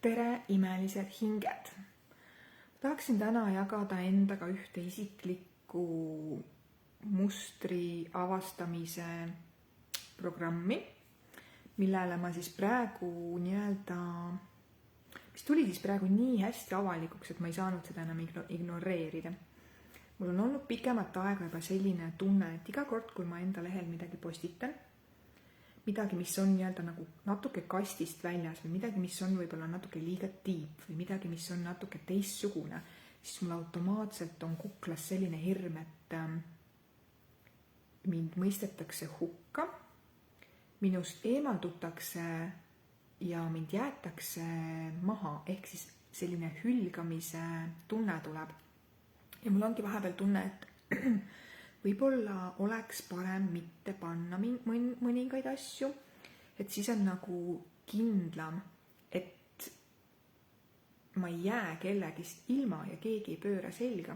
Tere, imelised hinged! Tahaksin täna jagada endaga ühte isiklikku mustri avastamise programmi, millele ma siis praegu mis tuli siis praegu nii hästi avalikuks, et ma ei saanud seda enam ignoreerida. Mul on olnud pikemat aega juba selline tunne, et iga kord, kui ma enda lehel midagi postitan, midagi, mis on nagu natuke kastist väljas või midagi, mis on võib-olla natuke liiga deep või midagi, mis on natuke teistsugune, siis mul automaatselt on kuklas selline hirm, et mind mõistetakse hukka, minust eemaldutakse ja mind jäetakse maha, ehk siis selline hülgamise tunne tuleb. Ja mul ongi vahepeal tunne, et võib-olla oleks parem mitte panna mõningaid asju, et siis on nagu kindlam, et ma ei jää kellegist ilma ja keegi ei pööra selga.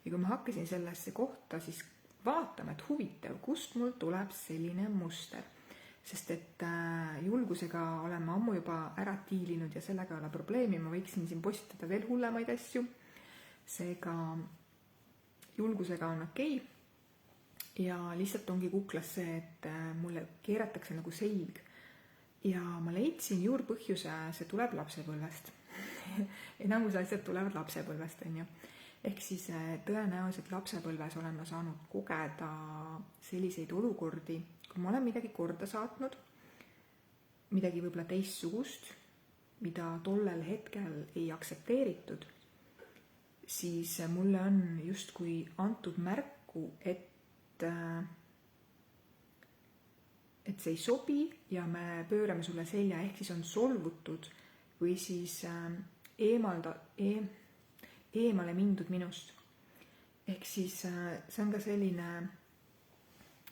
Ja kui ma hakkasin sellesse kohta siis vaatama, et huvitav, kust mul tuleb selline muster, sest et julgusega olen ma ammu juba ära tiilinud ja sellega ei ole probleemi, ma võiksin siin postitada veel hullemaid asju, seega julgusega on okei. Ja lihtsalt ongi kuklas see, et mulle keeratakse nagu selg ja ma leidsin juurpõhjuse, see tuleb lapsepõlvest. Enamus asjad tulevad lapsepõlvest, on ju. Ehk siis tõenäoliselt lapsepõlves olen ma saanud kogeda selliseid olukordi, kui ma olen midagi korda saatnud, midagi võib-olla teistsugust, mida tollel hetkel ei aktsepteeritud, siis mulle on justkui antud märku, et see ei sobi ja me pöörame sulle selja, ehk siis on solvutud või siis eemale mindud minust. Ehk siis see on ka selline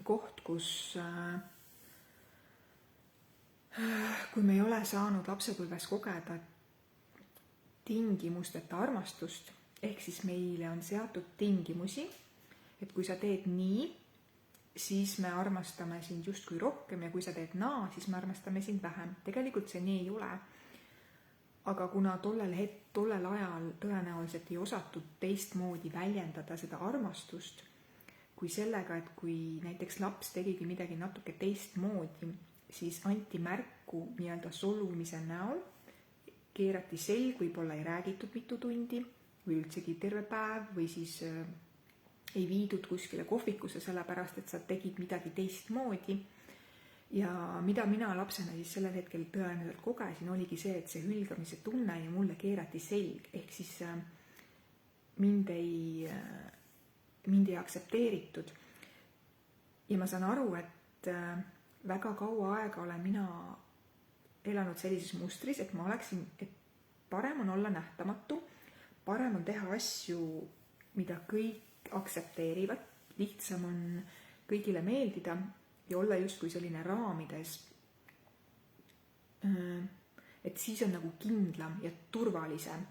koht, kus kui me ei ole saanud lapsepõlves kogeda tingimusteta armastust, ehk siis meile on seatud tingimusi, et kui sa teed nii, siis me armastame sind justkui rohkem ja kui sa teed naa, siis me armastame sind vähem. Tegelikult see nii ei ole. Aga kuna tollel ajal tõenäoliselt ei osatud teistmoodi väljendada seda armastust, kui sellega, et kui näiteks laps tegigi midagi natuke teistmoodi, siis anti märku nii-öelda solvumise näol, keerati selg, võib-olla ei räägitud mitu tundi või üldsegi terve päev või siis ei viidud kuskile kohvikusse sellepärast, et sa tegid midagi teistmoodi. Ja mida mina lapsena siis sellel hetkel tõenäoliselt kogesin, oligi see, et see hülgamise tunne ja mulle keerati selg, ehk siis mind ei aktsepteeritud. Ja ma saan aru, et väga kaua aega olen mina elanud sellises mustris, et ma oleksin, et parem on olla nähtamatu, parem on teha asju, mida kõik aktsepteerivad, lihtsam on kõigile meeldida ja olla justkui selline raamides, et siis on nagu kindlam ja turvalisem.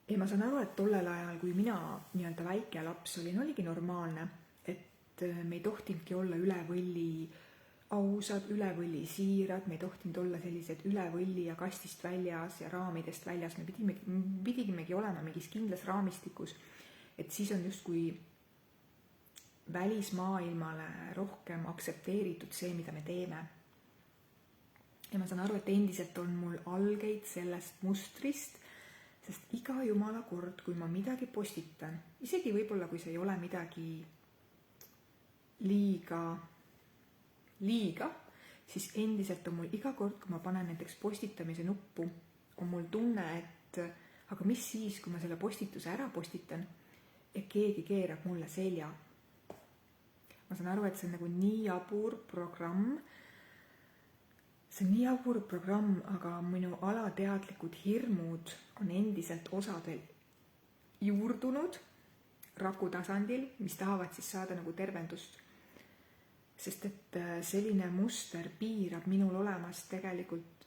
Ja ma saan aru, et tollel ajal, kui mina nii-öelda väike laps oligi normaalne, et me ei tohtinudki olla üle võlli ausad, üle võlli siirad, me ei tohtinud olla sellised üle võlli ja kastist väljas ja raamidest väljas, me pidimegi olema mingis kindlas raamistikus, et siis on justkui välismaailmale rohkem aktsepteeritud see, mida me teeme. Ja ma saan aru, et endiselt on mul algeid sellest mustrist, sest iga jumala kord, kui ma midagi postitan, isegi võib-olla, kui see ei ole midagi liiga, siis endiselt on mul iga kord, kui ma panen näiteks postitamise nuppu, on mul tunne, et aga mis siis, kui ma selle postituse ära postitan ja keegi keerab mulle selja. Ma saan aru, et see on nagu nii jabur programm. See on nii jabur programm, aga minu alateadlikud hirmud on endiselt osadel juurdunud raku tasandil, mis tahavad siis saada nagu tervendust. Sest et selline muster piirab minul olemast tegelikult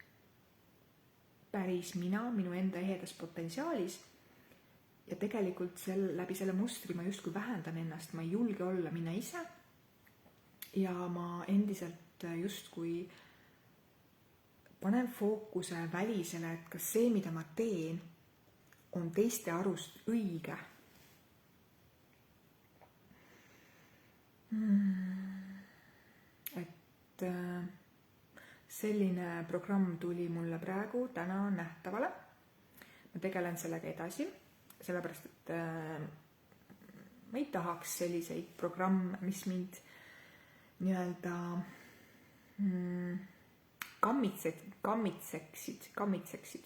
päris minu enda ehedas potentsiaalis ja tegelikult läbi selle mustri ma justkui vähendan ennast, ma ei julge olla mina ise ja ma endiselt justkui panen fookuse välisele, et kas see, mida ma teen, on teiste arust õige. Et selline programm tuli mulle praegu täna nähtavale. Ma tegelen sellega edasi, sellepärast et ma ei tahaks selliseid programme, mis mind nii-öelda kammitseksid.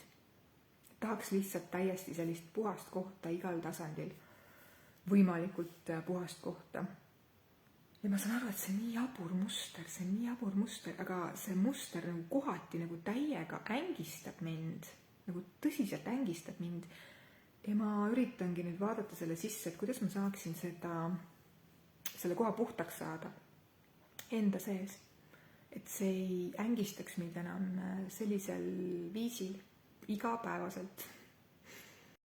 Tahaks lihtsalt täiesti sellist puhast kohta igal tasandil, võimalikult puhast kohta. Ja ma saan aru, et see on nii jabur muster, aga see muster nagu kohati nagu täiega ängistab mind, nagu tõsiselt ängistab mind. Ja ma üritangi nüüd vaadata selle sisse, et kuidas ma saaksin selle koha puhtaks saada enda sees. Et see ei ängistaks mind enam sellisel viisil igapäevaselt.